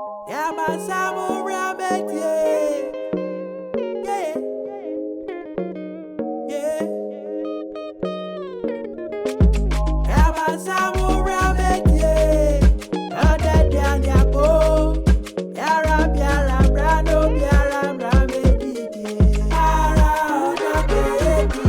Yabasamu rabbit, yeah. Yabasamu rabbit, yeah. Other than your bow, Yara, Biara, Brando, Biara, Ramedi, Ara, Odo baby,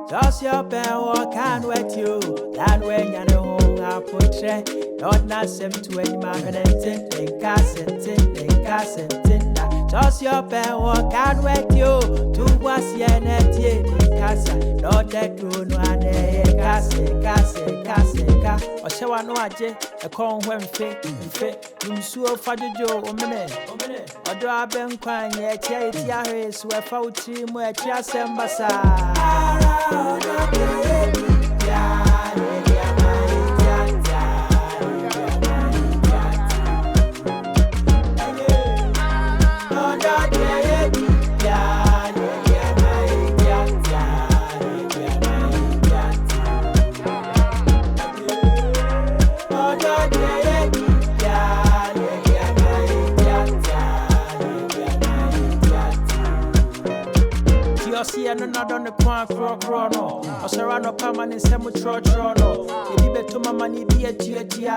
just your pen walk and wet you. That when you know abotrɛ. Not nasem to any man and nkasa. Just your pen walk and wet you. To was yɛdi nkasa. Not that to no ane nkasa. Osei no aje. A con when fit. Nimsuo fajojo omene. Odo abenkwan yɛti yahwe so efa utri mu ati asɛm basa. Osei no not on the point crono. Osei no permanent semu trono. Ebi beto mama ni bi eti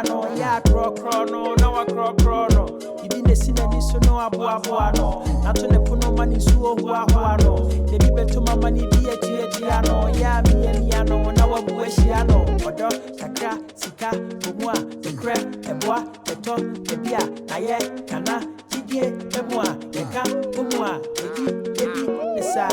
no. Ya crono, na wa crono. Ebi ne sinani so no aboa no. Na to ne puno mani suo hua no. Ebi beto mama ni bi eti no. Ya mi no na wa bueshia no. Odo kakra sika omua ekre eboa eto ebia ayɛ kana jidie emua eka omua ebi nesa.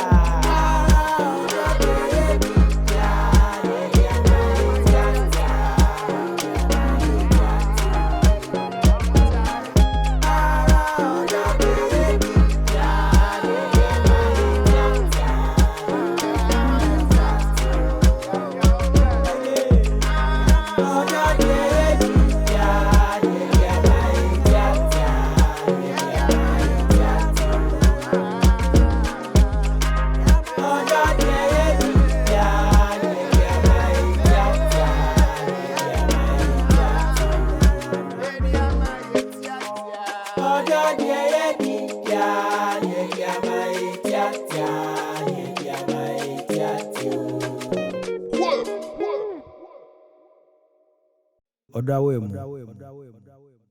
Odo Aduane.